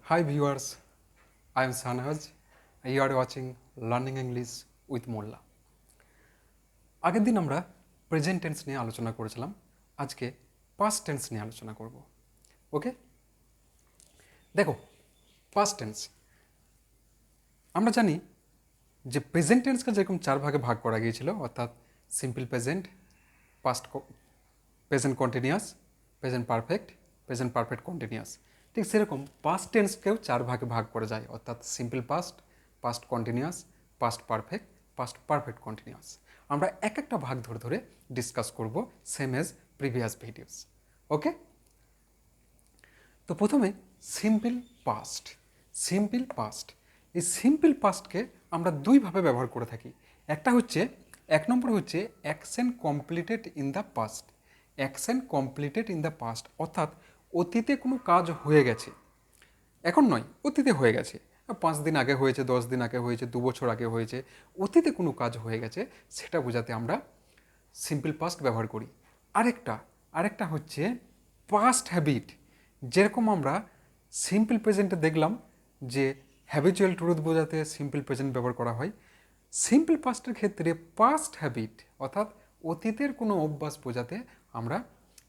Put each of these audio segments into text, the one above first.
Hi viewers, I am Sanhaj. You are watching Learning English with Molla. আগের দিন আমরা present tense নিয়ে আলোচনা করেছিলাম, আজকে পাস্ট টেন্স নিয়ে আলোচনা করব। ওকে, দেখো পাস্ট টেন্স আমরা জানি যে প্রেজেন্ট টেন্সকে যেরকম চার ভাগে ভাগ করা গিয়েছিল, অর্থাৎ simple present, past present continuous, present perfect, present perfect continuous. ঠিক সেরকম পাস্ট টেন্সকেও চার ভাগে ভাগ করা যায়, অর্থাৎ simple past, past continuous, past perfect, past perfect continuous. আমরা এক একটা ভাগ ধরে ধরে ডিসকাস করব, সেম এজ প্রিভিয়াস ভিডিওস। ওকে, তো প্রথমে সিম্পল পাস্ট। সিম্পল পাস্ট, এই সিম্পল পাস্টকে আমরা দুইভাবে ব্যবহার করে থাকি। একটা হচ্ছে, এক নম্বর হচ্ছে action completed in the past. Action completed in the past অর্থাৎ অতীতে কোনো কাজ হয়ে গেছে, এখন নয়, অতীতে হয়ে গেছে, 5 দিন আগে হয়েছে, 10 দিন আগে হয়েছে, 2 বছর আগে হয়েছে, অতীতে কোনো কাজ হয়ে গেছে, সেটা বোঝাতে আমরা সিম্পল পাস্ট ব্যবহার করি। আরেকটা হচ্ছে পাস্ট হ্যাবিট। যেরকম আমরা সিম্পল প্রেজেন্টে দেখলাম যে হ্যাবিচুয়াল ট্রুথ বোঝাতে সিম্পল প্রেজেন্ট ব্যবহার করা হয়, সিম্পল পাস্টের ক্ষেত্রে পাস্ট হ্যাবিট অর্থাৎ অতীতের কোনো অভ্যাস বোঝাতে আমরা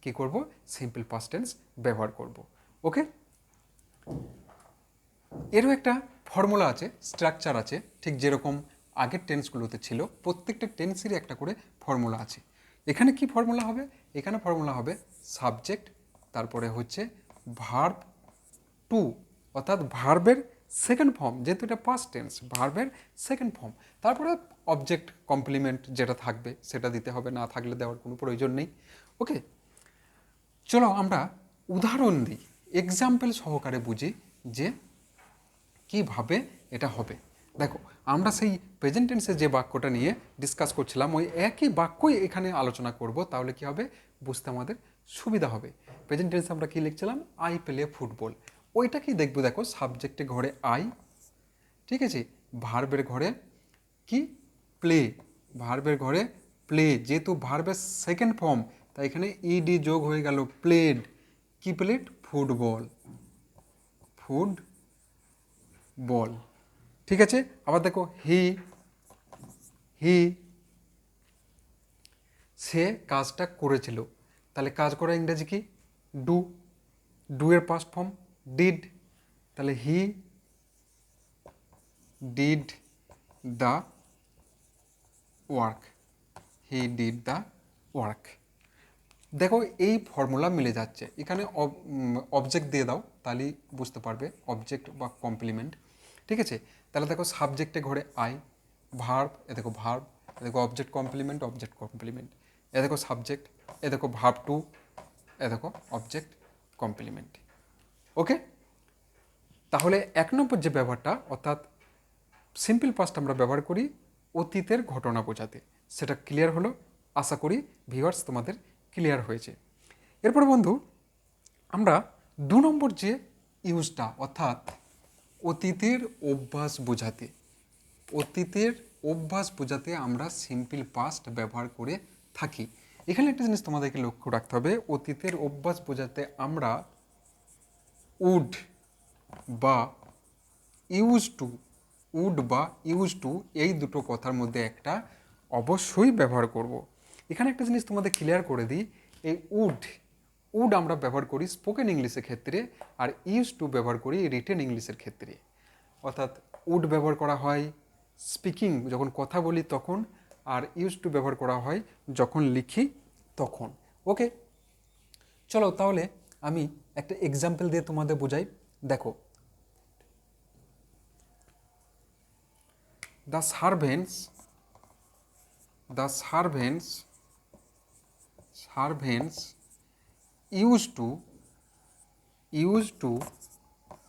কি করব, সিম্পল পাস্ট টেন্স ব্যবহার করব। ওকে, এরও একটা ফর্মুলা আছে, স্ট্রাকচার আছে, ঠিক যেরকম আগের টেন্সগুলোতে ছিল। প্রত্যেকটা টেন্সেরই একটা করে ফর্মুলা আছে। এখানে কি ফর্মুলা হবে? এখানে ফর্মুলা হবে সাবজেক্ট, তারপরে হচ্ছে ভার্ব টু অর্থাৎ ভার্বের সেকেন্ড ফর্ম, যেহেতু এটা পাস্ট টেন্স, ভার্বের সেকেন্ড ফর্ম, তারপরে অবজেক্ট কমপ্লিমেন্ট যেটা থাকবে সেটা দিতে হবে, না থাকলে দেওয়ার কোনো প্রয়োজন নেই। ওকে, চলো আমরা উদাহরণ দিই, এক্সাম্পল সহকারে বুঝি যে কীভাবে এটা হবে। দেখো, আমরা সেই প্রেজেন্ট টেন্সে যে বাক্যটা নিয়ে ডিসকাস করছিলাম, ওই একই বাক্যই এখানে আলোচনা করব, তাহলে কি হবে, বুঝতে আমাদের সুবিধা হবে। প্রেজেন্ট টেন্সে আমরা কি লিখছিলাম, আই প্লে ফুটবল, ওইটাকেই দেখবো। দেখো, সাবজেক্টের ঘরে আই, ঠিক আছে, ভার্বের ঘরে কি প্লে, ভার্বের ঘরে প্লে, যেহেতু ভার্বের সেকেন্ড ফর্ম তাই এখানে ইডি যোগ হয়ে গেল, প্লেড, কি প্লেড, ফুটবল, ফুটবল, ঠিক আছে। আবার দেখো হি, সে কাজটা করেছিল, তাহলে কাজ করা ইংরেজি কি, ডু এর পাস্ট ফর্ম ডিড, তাহলে he did the work, he did the work. দেখো এই ফর্মুলা মিলে যাচ্ছে, এখানে অবজেক্ট দিয়ে দাও তাহলেই বুঝতে পারবে, অবজেক্ট বা কমপ্লিমেন্ট, ঠিক আছে। তাহলে দেখো সাবজেক্টে ঘরে আই, ভার্ব, এ দেখো ভার্ব, এ দেখো অবজেক্ট কমপ্লিমেন্ট, অবজেক্ট কমপ্লিমেন্ট, এ দেখো সাবজেক্ট, এ দেখো ভার্ব টু, এ দেখো অবজেক্ট কমপ্লিমেন্ট। ওকে, তাহলে এক নম্বর যে ব্যবহারটা অর্থাৎ সিম্পল পাস্ট আমরা ব্যবহার করি অতীতের ঘটনা বোঝাতে, সেটা ক্লিয়ার হলো। আশা করি ভিউয়ার্স তোমাদের ক্লিয়ার হয়েছে। এরপর বন্ধু, আমরা 2 নম্বর যে ইউজটা অর্থাৎ অতীতের অভ্যাস বোঝাতে, অতীতের অভ্যাস বোঝাতে আমরা সিম্পল পাস্ট ব্যবহার করে থাকি। এখানে একটা জিনিস তোমাদেরকে লক্ষ্য রাখতে হবে, অতীতের অভ্যাস বোঝাতে আমরা উড বা ইউজ টু এই দুটো কথার মধ্যে একটা অবশ্যই ব্যবহার করব। এখানে একটা জিনিস তোমাদের ক্লিয়ার করে দিই, এই উড আমরা ব্যবহার করি স্পোকেন ইংলিশের ক্ষেত্রে, আর ইউজ টু ব্যবহার করি রিটেন ইংলিশের ক্ষেত্রে। অর্থাৎ উড ব্যবহার করা হয় স্পিকিং, যখন কথা বলি তখন, আর ইউজ টু ব্যবহার করা হয় যখন লিখি তখন। ওকে, চলো তাহলে আমি একটা এক্সাম্পল দিয়ে তোমাদের বোঝাই। দেখো, the servants used to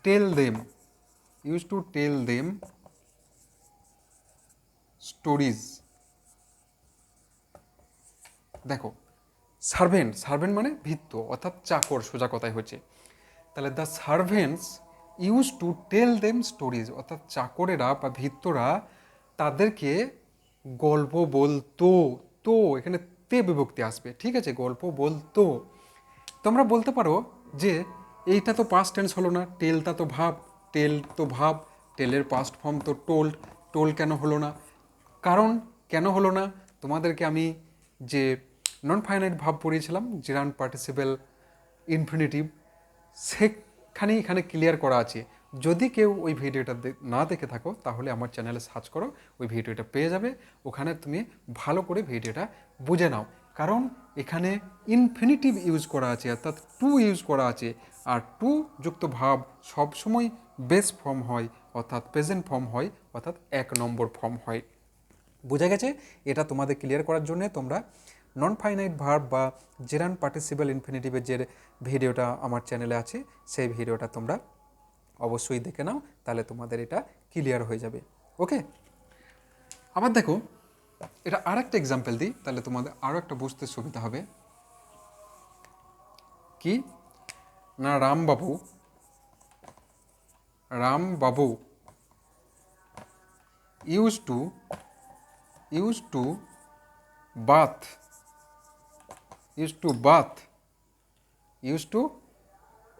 tell them stories। দেখো, সার্ভেন্ট মানে ভৃত্য অর্থাৎ চাকর, সোজা কথাই হচ্ছে। তাহলে the servants use to tell them stories অর্থাৎ চাকরেরা বা ভৃত্যরা তাদেরকে গল্প বলতো। তো এখানে তে বিভক্তি আসবে, ঠিক আছে, গল্প বলতো। তোমরা বলতে পারো যে এইটা তো পাস্ট টেন্স হলো না, টেলটা তো ভাব, টেল তো ভাব, টেলের পাস্ট ফর্ম তো টোল্ড, টোল কেন হলো না? কারণ কেন হলো না, তোমাদেরকে আমি যে নন ফাইনাইট ভাব পড়িয়েছিলাম জিরান্ড পার্টিসিপেল ইনফিনিটিভ, সেখানেই এখানে ক্লিয়ার করা আছে। যদি কেউ ওই ভিডিওটা না দেখে থাকো তাহলে আমার চ্যানেলে সার্চ করো, ওই ভিডিওটা পেয়ে যাবে। ওখানে তুমি ভালো করে ভিডিওটা বুঝে নাও, কারণ এখানে ইনফিনিটিভ ইউজ করা আছে, অর্থাৎ টু ইউজ করা আছে। আর টু যুক্ত ভাব সবসময় বেস ফর্ম হয়, অর্থাৎ প্রেজেন্ট ফর্ম হয়, অর্থাৎ 1 নম্বর ফর্ম হয়। বোঝা গেছে? এটা তোমাদের ক্লিয়ার করার জন্য তোমরা নন ফাইনাইট ভার্ব বা জেরান্ড পার্টিসিপেল ইনফিনিটিভের যে ভিডিওটা আমার চ্যানেলে আছে সেই ভিডিওটা তোমরা অবশ্যই দেখে নাও, তাহলে তোমাদের এটা ক্লিয়ার হয়ে যাবে। ওকে, আবার দেখো, এটা আর একটা এক্সাম্পল দিই, তাহলে তোমাদের আরও একটা বুঝতে সুবিধা হবে। কি না, রামবাবু used to bath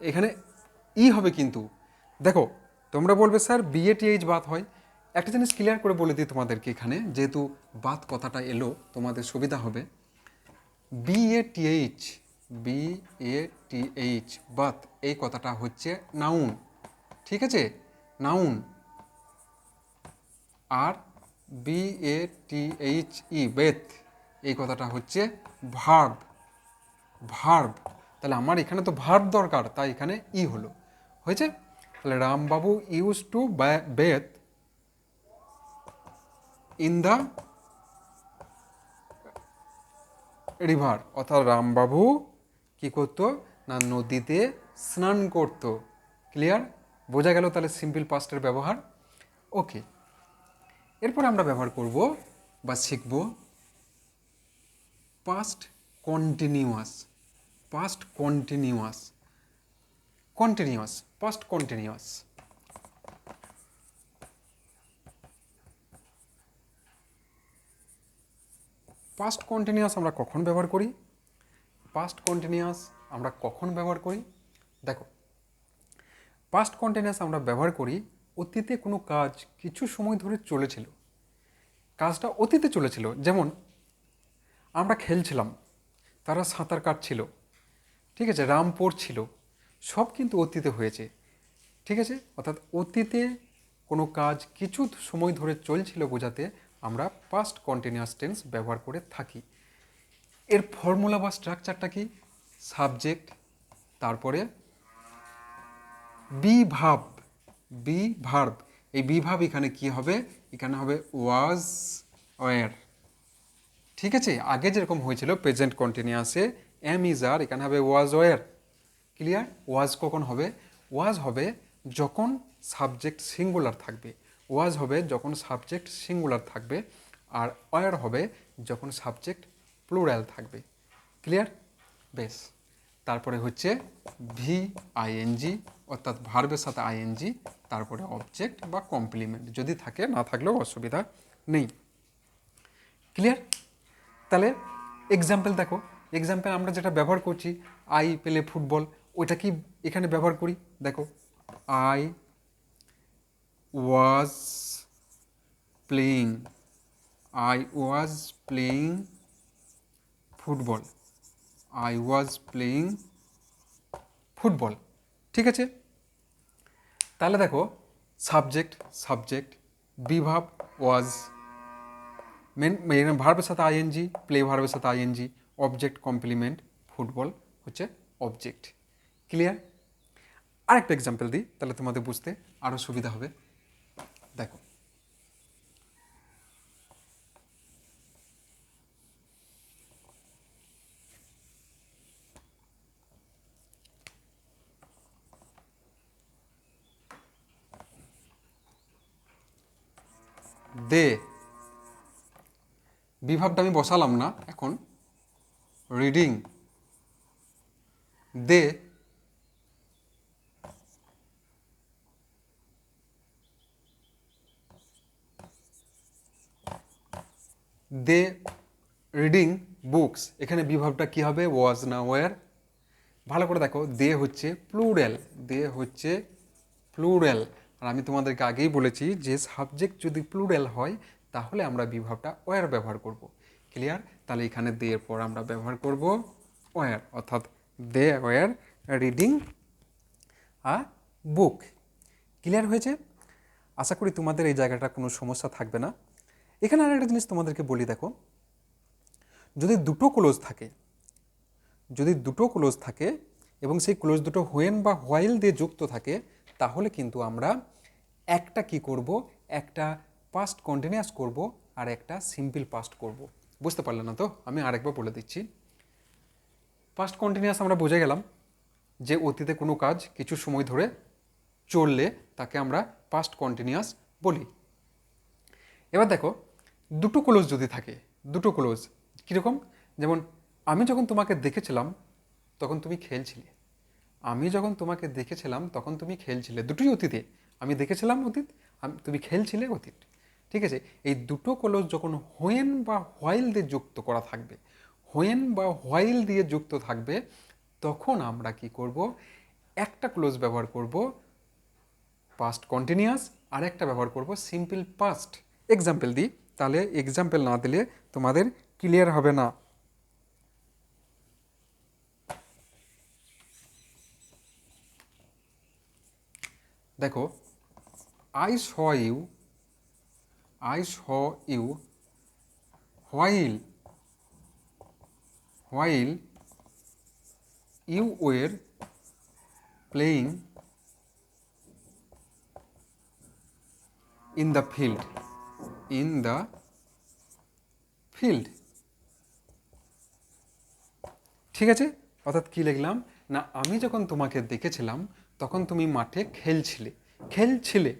এখানে ই হবে কিন্তু। দেখো, তোমরা বলবে স্যার BATH বাত হয়। একটা জিনিস ক্লিয়ার করে বলে দিই তোমাদেরকে, এখানে যেহেতু বাত কথাটা এলো তোমাদের সুবিধা হবে। BATH বাত এই কথাটা হচ্ছে নাউন, ঠিক আছে, নাউন। আর BATHE বেথ এই কথাটা হচ্ছে ভার্ব, তাহলে আমার এখানে তো ভার্ব দরকার, তাই এখানে ই হলো, হয়েছে। তাহলে Rambabu use to bathe in the river, অর্থাৎ রামবাবু কি করতো না নদীতে স্নান করতো। ক্লিয়ার? বোঝা গেল তাহলে সিম্পল পাস্টের ব্যবহার। ওকে, এরপর আমরা ব্যবহার করব বা শিখব past continuous. Past continuous past continuous আমরা কখন ব্যবহার করি? দেখো, পাস্ট কন্টিনিউয়াস আমরা ব্যবহার করি অতীতে কোনো কাজ কিছু সময় ধরে চলেছিল, কাজটা অতীতে চলেছিল। যেমন আমরা খেলছিলাম, তারা সাঁতার কাটছিল, ঠিক আছে, রাম পড়ছিল, সব কিন্তু অতীতে হয়েছে, ঠিক আছে। অর্থাৎ অতীতে কোনো কাজ কিছু সময় ধরে চলছিল বোঝাতে আমরা পাস্ট কন্টিনিউয়াস টেন্স ব্যবহার করে থাকি। এর ফর্মুলা বা স্ট্রাকচারটা কি? সাবজেক্ট, তারপরে বি ভার্ব। এই বি ভার্ব এখানে কি হবে? এখানে হবে ওয়াজ ওয়্যার, ঠিক আছে। আগে যেরকম হয়েছিল প্রেজেন্ট কন্টিনিউয়াসে এম ইজ আর, এখানে হবে ওয়াজ ওয়্যার। ক্লিয়ার? ওয়াজ কখন হবে? ওয়াজ হবে যখন সাবজেক্ট সিঙ্গুলার থাকবে, আর ওয়্যার হবে যখন সাবজেক্ট প্লুরাল থাকবে। ক্লিয়ার? বেশ, তারপরে হচ্ছে VING, অর্থাৎ ভার্বের সাথে ING, তারপরে অবজেক্ট বা কমপ্লিমেন্ট যদি থাকে, না থাকলেও অসুবিধা নেই। ক্লিয়ার? তাহলে এক্সাম্পল দেখো, এক্সাম্পল আমরা যেটা ব্যবহার করছি, আই পেলে ফুটবল, ওইটা কি এখানে ব্যবহার করি? দেখো, আই ওয়াজ প্লেয়িং ফুটবল, ঠিক আছে। তাহলে দেখো, সাবজেক্ট বিভাব ওয়াজ, ভার্বের সাথে ING, প্লে ভার্বের সাথে ING, অবজেক্ট কমপ্লিমেন্ট, ফুটবল হচ্ছে অবজেক্ট। ক্লিয়ার? আরেকটা এক্সাম্পল দিই, তাহলে তোমাদের বুঝতে আরও সুবিধা হবে। দেখো, দে, বিভাবটা আমি বসালাম না এখন। রিডিং, দে রিডিং বুকস, এখানে বিভাবটা কি হবে? ওয়াজ না ওয়্যার? ভালো করে দেখো, দে হচ্ছে প্লুরাল, প্লুরাল। আর আমি তোমাদেরকে আগেই বলেছি যে সাবজেক্ট যদি প্লুরাল হয় তাহলে আমরা বিভাবটা ওয়ার ব্যবহার করব। ক্লিয়ার? তাহলে এখানে দে এর পর আমরা ব্যবহার করব ওয়ার, অর্থাৎ they were reading a book. Clear হয়েছে? আশা করি তোমাদের এই জায়গাটা কোনো সমস্যা থাকবে না। এখানে আর একটা জিনিস তোমাদেরকে বলি, দেখো, যদি দুটো ক্লোজ থাকে এবং সেই ক্লোজ দুটো হোয়েন বা হোয়াইল দিয়ে যুক্ত থাকে, তাহলে কিন্তু আমরা একটা কি করব, একটা পাস্ট কন্টিনিউয়াস করব আর একটা সিম্পল পাস্ট করব। বুঝতে পারলে না তো? আমি আরেকবার বলে দিচ্ছি। পাস্ট কন্টিনিউয়াস আমরা বুঝে গেলাম যে অতীতে কোনো কাজ কিছু সময় ধরে চললে তাকে আমরা পাস্ট কন্টিনিউয়াস বলি। এবার দেখো, দুটো ক্লোজ যদি থাকে, দুটো ক্লোজ কীরকম, যেমন আমি যখন তোমাকে দেখেছিলাম তখন তুমি খেলছিলে। আমি যখন তোমাকে দেখেছিলাম তখন তুমি খেলছিলে, দুটোই অতীতে। আমি দেখেছিলাম অতীত, তুমি খেলছিলে অতীত। ঠিক আছে? এই দুটো ক্লোজ যখন হোয়েন বা হোয়াইল দিয়ে যুক্ত করা থাকবে, হোয়েন বা হোয়াইল দিয়ে যুক্ত থাকবে, তখন আমরা কি করব, একটা ক্লোজ ব্যবহার করব পাস্ট কন্টিনিউয়াস, আর একটা ব্যবহার করব সিম্পল পাস্ট। এক্সাম্পল দিই, তাহলে এক্সাম্পল না দিলে তোমাদের ক্লিয়ার হবে না। দেখো, I saw you while you were playing in the field. ঠিক আছে? অর্থাৎ কি লিখলাম না, আমি যখন তোমাকে দেখেছিলাম তখন তুমি মাঠে খেলছিলে,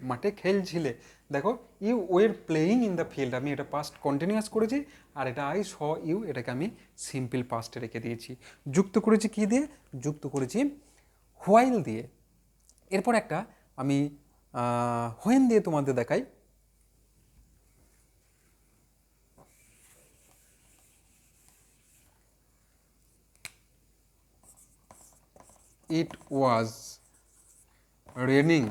মাঠে খেলছিলে। দেখো, you were playing in the field, আমি এটা পাস্ট কন্টিনিউয়াস করেছি, আর এটা আই স ইউ, এটাকে আমি সিম্পল পাস্টে রেখে দিয়েছি। যুক্ত করেছি কি দিয়ে? যুক্ত করেছি হোয়াইল দিয়ে। এরপর একটা আমি হোয়েন দিয়ে তোমাদের দেখাই। It was raining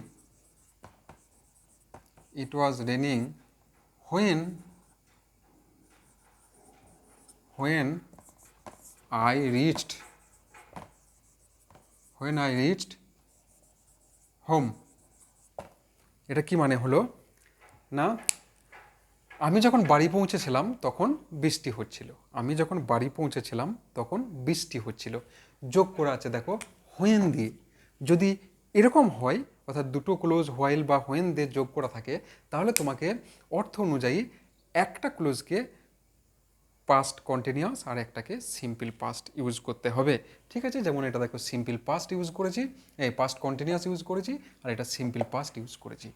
when I reached home. এটা কি মানে হলো না, আমি যখন বাড়ি পৌঁছেছিলাম তখন বৃষ্টি হচ্ছিল। যোগ করা আছে দেখো হোয়েন দিয়ে। যদি এরকম হয়, অর্থাৎ দুটো ক্লোজ হোয়াইল বা হোয়েন দিয়ে যোগ করা থাকে, তাহলে তোমাকে অর্থ অনুযায়ী একটা ক্লোজকে পাস্ট কন্টিনিউয়াস আর একটাকে সিম্পল পাস্ট ইউজ করতে হবে। ঠিক আছে? যেমন এটা দেখো, সিম্পল পাস্ট ইউজ করেছি, এই পাস্ট কন্টিনিউয়াস ইউজ করেছি, আর এটা সিম্পল পাস্ট ইউজ করেছি।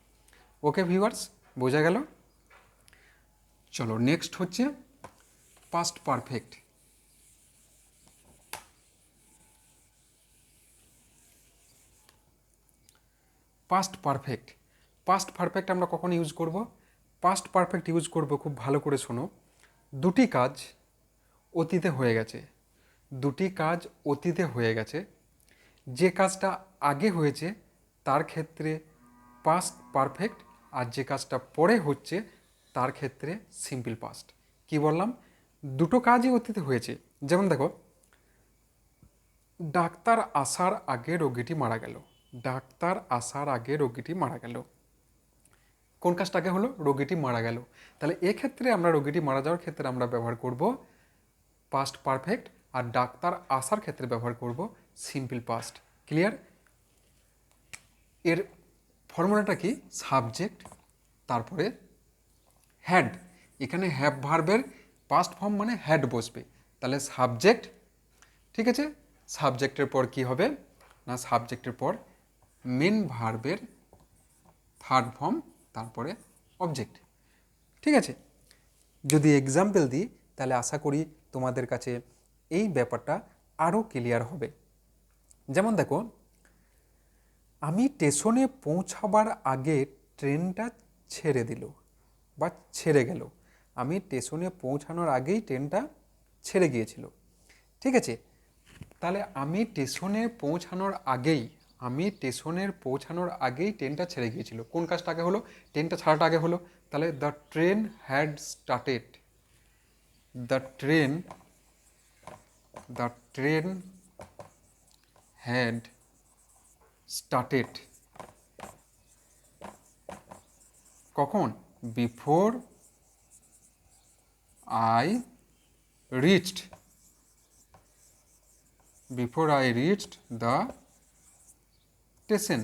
ওকে ভিউয়ার্স, বোঝা গেল? চলো নেক্সট হচ্ছে পাস্ট পারফেক্ট। পাস্ট পারফেক্ট আমরা কখন ইউজ করব? পাস্ট পারফেক্ট ইউজ করব, খুব ভালো করে শোনো। দুটি কাজ অতীতে হয়ে গেছে, যে কাজটা আগে হয়েছে তার ক্ষেত্রে পাস্ট পারফেক্ট, আর যে কাজটা পরে হচ্ছে তার ক্ষেত্রে সিম্পল পাস্ট। কি বললাম? দুটো কাজই অতীতে হয়েছে। যেমন দেখো, ডাক্তার আসার আগে রোগীটি মারা গেল। কোন কাজটা আগে হলো? রোগীটি মারা গেল। তাহলে এক্ষেত্রে আমরা রোগীটি মারা যাওয়ার ক্ষেত্রে আমরা ব্যবহার করব পাস্ট পারফেক্ট, আর ডাক্তার আসার ক্ষেত্রে ব্যবহার করব সিম্পল পাস্ট। ক্লিয়ার? এর ফর্মুলাটা কি? সাবজেক্ট, তারপরে হ্যাড। এখানে হ্যাভ ভার্বের পাস্ট ফর্ম মানে হ্যাড বসবে। তাহলে সাবজেক্ট, ঠিক আছে? সাবজেক্টের পর কি হবে না, সাবজেক্টের পর মেন ভার্বের থার্ড ফর্ম, তারপরে অবজেক্ট। ঠিক আছে? যদি এক্সাম্পল দিই তাহলে আশা করি তোমাদের কাছে এই ব্যাপারটা আরও ক্লিয়ার হবে। যেমন দেখো, আমি স্টেশনে পৌঁছাবার আগে ট্রেনটা ছেড়ে গেল। আমি স্টেশনে পৌঁছানোর আগেই ট্রেনটা ছেড়ে গিয়েছিল। ঠিক আছে? তাহলে আমি স্টেশনে পৌঁছানোর আগেই আমি স্টেশনের পৌঁছানোর আগেই ট্রেনটা ছেড়ে গিয়েছিল। কোন কাজটা আগে হলো? ট্রেনটা ছাড়াটা আগে হলো। তাহলে the train had started, the train had started কখন? Before I reached the station.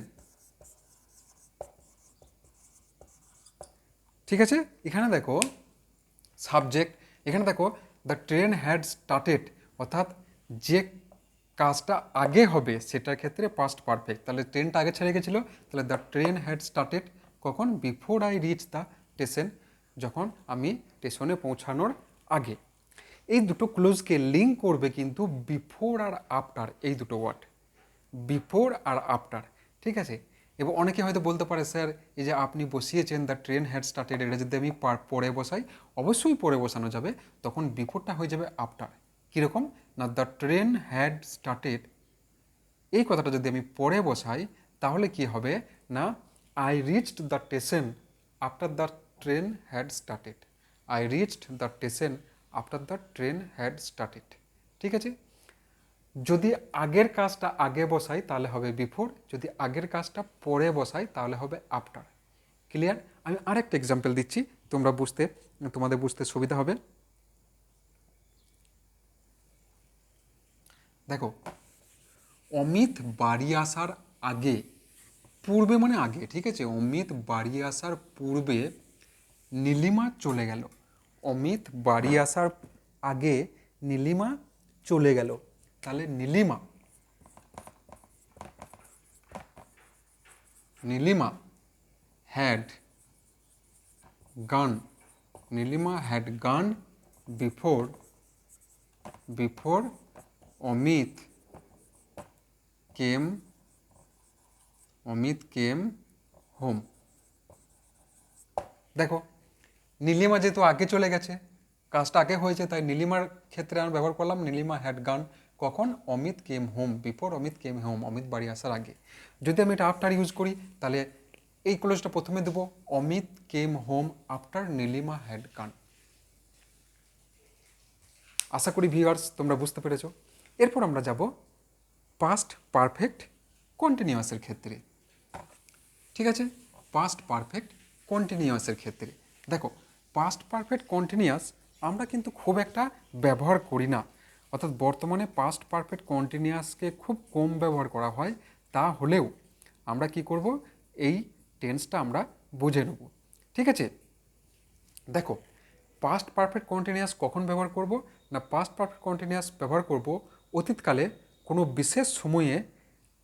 ঠিক আছে, এখানে দেখো সাবজেক্ট, এখানে দেখো দ্য ট্রেন হ্যাড স্টার্টেড, অর্থাৎ যে কাজটা আগে হবে সেটার ক্ষেত্রে পাস্ট পারফেক্ট। তাহলে ট্রেনটা আগে ছেড়ে গেছিলো, তাহলে দ্য ট্রেন হ্যাড স্টার্টেড কখন? Before I reach the station, যখন আমি স্টেশনে পৌঁছানোর আগে। এই দুটো ক্লোজকে লিঙ্ক করবে কিন্তু বিফোর আর আফটার, এই দুটো ওয়ার্ড, বিফোর আর আফটার। ঠিক আছে, এবং অনেকে হয়তো বলতে পারে স্যার এই যে আপনি বসিয়েছেন দ্য ট্রেন হ্যাড স্টার্টেড, এটা যদি আমি পরে বসাই, অবশ্যই পরে বসানো যাবে, তখন বিফোরটা হয়ে যাবে আফটার। কীরকম না, দ্য ট্রেন হ্যাড স্টার্টেড, এই কথাটা যদি আমি পরে বসাই তাহলে কি হবে না, I reached the station after the train had started, I reached the station after the train had started. ঠিক আছে, যদি আগের কাজটা আগে বসাই তাহলে হবে বিফোর, যদি আগের কাজটা পরে বসাই তাহলে হবে আফটার। ক্লিয়ার? আমি আরেকটা এক্সাম্পল দিচ্ছি, তোমাদের বুঝতে সুবিধা হবে। দেখো, অমিত বাড়ি আসার আগে, পূর্বে মানে আগে, ঠিক আছে, অমিত বাড়ি আসার পূর্বে নীলিমা চলে গেল। অমিত বাড়ি আসার আগে নীলিমা চলে গেল। তাহলে নীলিমা হ্যাড গান, নীলিমা হ্যাড গান বিফোর অমিত কেম হোম। দেখো, নীলিমা যেহেতু আগে চলে গেছে, কাজটা আগে হয়েছে, তাই নীলিমার ক্ষেত্রে আমি ব্যবহার করলাম নীলিমা হ্যাড গান কখন? Amit came home, before Amit came home, Amit বাড়ি আসার আগে। যদি আমি এটা আফটার ইউজ করি তাহলে এই ক্লোজটা প্রথমে দেবো, Amit came home after Nilima had gone. আশা করি ভিউয়ার্স তোমরা বুঝতে পেরেছো। এরপর আমরা যাব পাস্ট পারফেক্ট কন্টিনিউয়াসের ক্ষেত্রে। ঠিক আছে, পাস্ট পারফেক্ট কন্টিনিউয়াসের ক্ষেত্রে দেখো, পাস্ট পারফেক্ট কন্টিনিউয়াস আমরা কিন্তু খুব একটা ব্যবহার করি না, অর্থাৎ বর্তমানে পাস্ট পারফেক্ট কন্টিনিউয়াসকে খুব কম ব্যবহার করা হয়। তা হলেও আমরা কি করব, এই টেন্সটা আমরা বুঝে নেব। ঠিক আছে, দেখো পাস্ট পারফেক্ট কন্টিনিউয়াস কখন ব্যবহার করব না, পাস্ট পারফেক্ট কন্টিনিউয়াস ব্যবহার করব অতীতকালে কোনো বিশেষ সময়ে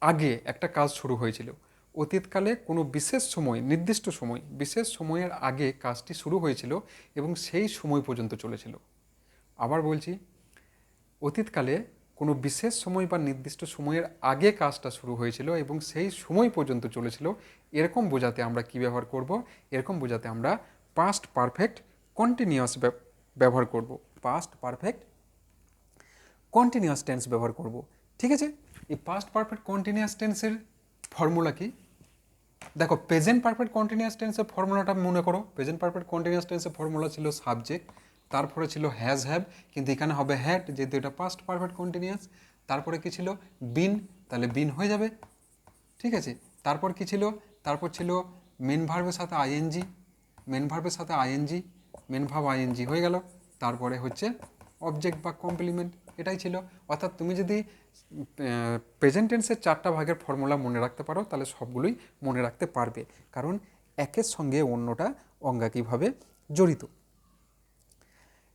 আগে একটা কাজ শুরু হয়েছিল। অতীতকালে কোনো বিশেষ সময়, নির্দিষ্ট সময়, বিশেষ সময়ের আগে কাজটি শুরু হয়েছিল এবং সেই সময় পর্যন্ত চলেছিল। আবার বলছি, অতীতকালে কোনো বিশেষ সময় বা নির্দিষ্ট সময়ের আগে কাজটা শুরু হয়েছিল এবং সেই সময় পর্যন্ত চলেছিল, এরকম বোঝাতে আমরা কি ব্যবহার করব, এরকম বোঝাতে আমরা পাস্ট পারফেক্ট কন্টিনিউয়াস ব্যবহার করব, পাস্ট পারফেক্ট কন্টিনিউয়াস টেন্স ব্যবহার করব। ঠিক আছে, এই পাস্ট পারফেক্ট কন্টিনিউয়াস টেন্সের ফর্মুলা কি? দেখো, প্রেজেন্ট পারফেক্ট কন্টিনিউয়াস টেন্সের ফর্মুলাটা মনে করো। প্রেজেন্ট পারফেক্ট কন্টিনিউয়াস টেন্সের ফর্মুলা ছিল সাবজেক্ট, তারপরে ছিল হ্যাজ হ্যাভ, কিন্তু এখানে হবে হ্যাড যেহেতু এটা পাস্ট পারফেক্ট কন্টিনিউয়াস। তারপরে কি ছিল? বিন, তাহলে বিন হয়ে যাবে। ঠিক আছে, তারপর কি ছিল? তারপর ছিল মেন ভার্বের সাথে আইএনজি, মেন ভার্বের সাথে আইএনজি, মেন ভার্ব আইএনজি হয়ে গেল। তারপরে হচ্ছে অবজেক্ট বা কমপ্লিমেন্ট, এটাই ছিল। অর্থাৎ তুমি যদি প্রেজেন্ট টেন্সের 4টা ভাগের ফর্মুলা মনে রাখতে পারো তাহলে সবগুলোই মনে রাখতে পারবে, কারণ একের সঙ্গে অন্যটা অঙ্গাঙ্গিভাবে জড়িত।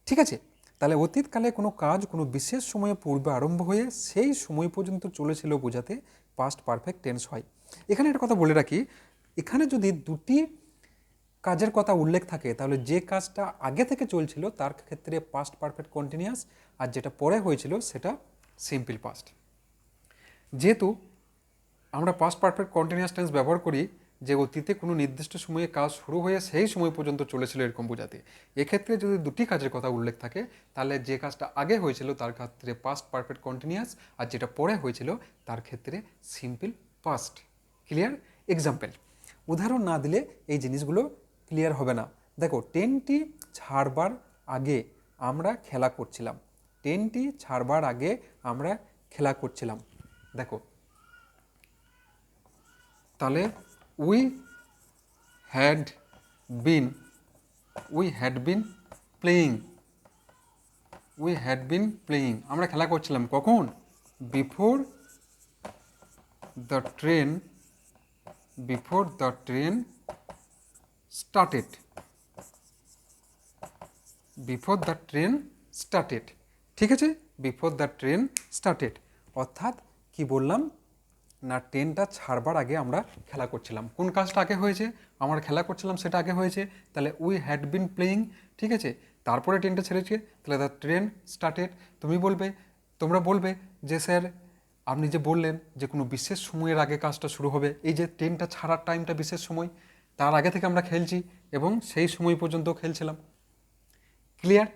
ঠিক আছে, তাহলে অতীতকালে কোনো কাজ কোনো বিশেষ সময়ে পূর্বে আরম্ভ হয়ে সেই সময় পর্যন্ত চলেছিল বোঝাতে পাস্ট পারফেক্ট টেন্স হয়। এখানে একটা কথা বলে রাখি, এখানে যদি দুটি কাজের কথা উল্লেখ থাকে তাহলে যে কাজটা আগে থেকে চলছিল তার ক্ষেত্রে পাস্ট পারফেক্ট কন্টিনিউয়াস, আর যেটা পরে হয়েছিল সেটা সিম্পল পাস্ট। যেহেতু আমরা পাস্ট পারফেক্ট কন্টিনিউয়াস টেন্স ব্যবহার করি যে অতীতে কোনো নির্দিষ্ট সময়ে কাজ শুরু হয়ে সেই সময় পর্যন্ত চলেছিল এরকম বোঝাতে, এক্ষেত্রে যদি দুটি কাজের কথা উল্লেখ থাকে তাহলে যে কাজটা আগে হয়েছিল তার ক্ষেত্রে পাস্ট পারফেক্ট কন্টিনিউয়াস, আর যেটা পরে হয়েছিল তার ক্ষেত্রে সিম্পল পাস্ট। ক্লিয়ার? এক্সাম্পল, উদাহরণ না দিলে এই জিনিসগুলো ক্লিয়ার হবে না। দেখো, ট্রেনটি ছাড়বার আগে আমরা খেলা করছিলাম। ট্রেনটি ছাড়বার আগে আমরা খেলা করছিলাম। দেখো, তাহলে উই হ্যাড বিন প্লেয়িং। আমরা খেলা করছিলাম কখন? Before the train started. ঠিক আছে, বিফোর দ্য ট্রেন স্টার্টেড। অর্থাৎ কি বললাম না, ট্রেনটা ছাড়বার আগে আমরা খেলা করছিলাম। কোন কাজটা আগে হয়েছে? আমরা খেলা করছিলাম, সেটা আগে হয়েছে। তাহলে উই হ্যাড বিন প্লেয়িং। ঠিক আছে, তারপরে ট্রেনটা ছেড়েছে, তাহলে দ্য ট্রেন স্টার্টেড। তোমরা বলবে যে স্যার, আপনি যে বললেন যে কোনো বিশেষ সময়ের আগে কাজটা শুরু হবে, এই যে ট্রেনটা ছাড়ার টাইমটা বিশেষ সময়, তার আগে থেকে আমরা খেলছি এবং সেই সময় পর্যন্ত খেলছিলাম। ক্লিয়ার?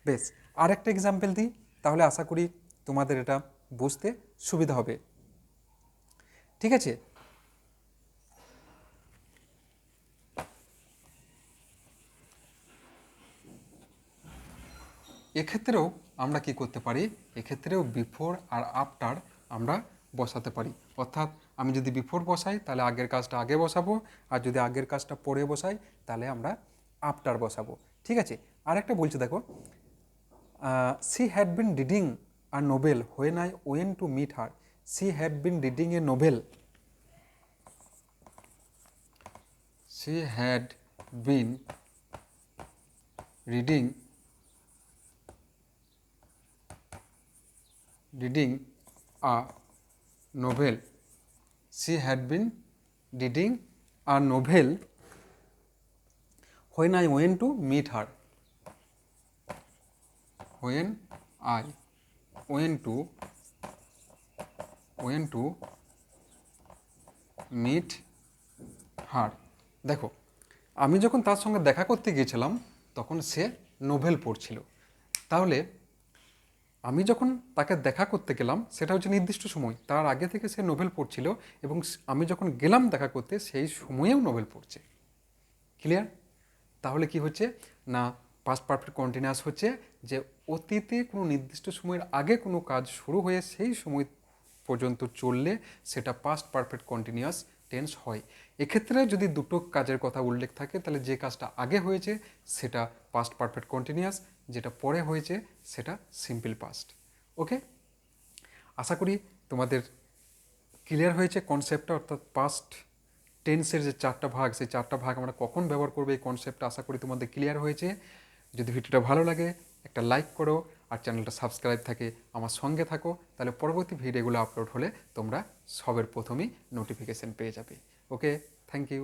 বেশ, আর একটা এক্সাম্পল দিই, তাহলে আশা করি তোমাদের এটা বুঝতে সুবিধা হবে। ঠিক আছে, এক্ষেত্রেও আমরা কি করতে পারি? এক্ষেত্রেও বিফোর আর আফটার আমরা বসাতে পারি। অর্থাৎ আমি যদি বিফোর বসাই তাহলে আগের কাজটা আগে বসাবো, আর যদি আগের কাজটা পরে বসাই তাহলে আমরা আফটার বসাবো। ঠিক আছে, আরেকটা বলছি, দেখো, she had been reading a novel when I went to meet her. She had been reading a novel. She had been reading a novel. She had been reading a novel when I went to meet her. When I went to meet her. দেখো, আমি যখন তার সঙ্গে দেখা করতে গিয়েছিলাম তখন সে novel পড়ছিল। তাহলে আমি যখন তাকে দেখা করতে গেলাম সেটা হচ্ছে নির্দিষ্ট সময়, তার আগে থেকে সে নোভেল পড়ছিল, এবং আমি যখন গেলাম দেখা করতে সেই সময়েও নোভেল পড়ছে। ক্লিয়ার? তাহলে কি হচ্ছে না, পাস্ট পারফেক্ট কন্টিনিউয়াস হচ্ছে যে অতীতে কোনো নির্দিষ্ট সময়ের আগে কোনো কাজ শুরু হয়ে সেই সময় পর্যন্ত চললে সেটা পাস্ট পারফেক্ট কন্টিনিউয়াস টেন্স হয়। এক্ষেত্রে যদি দুটো কাজের কথা উল্লেখ থাকে তাহলে যে কাজটা আগে হয়েছে সেটা পাস্ট পারফেক্ট কন্টিনিউয়াস, যেটা পরে হয়েছে সেটা সিম্পল পাস্ট। ওকে, আশা করি তোমাদের ক্লিয়ার হয়েছে কনসেপ্টটা, অর্থাৎ পাস্ট টেন্সের যে চারটা ভাগ, সেই চারটা ভাগ আমরা কখন ব্যবহার করবো এই কনসেপ্টটা আশা করি তোমাদের ক্লিয়ার হয়েছে। যদি ভিডিওটা ভালো লাগে একটা লাইক করো, আর চ্যানেলটা সাবস্ক্রাইব থাকে আমার সঙ্গে থাকো, তাহলে পরবর্তী ভিডিওগুলো আপলোড হলে তোমরা সবের প্রথমেই নোটিফিকেশান পেয়ে যাবে। ওকে, থ্যাংক ইউ।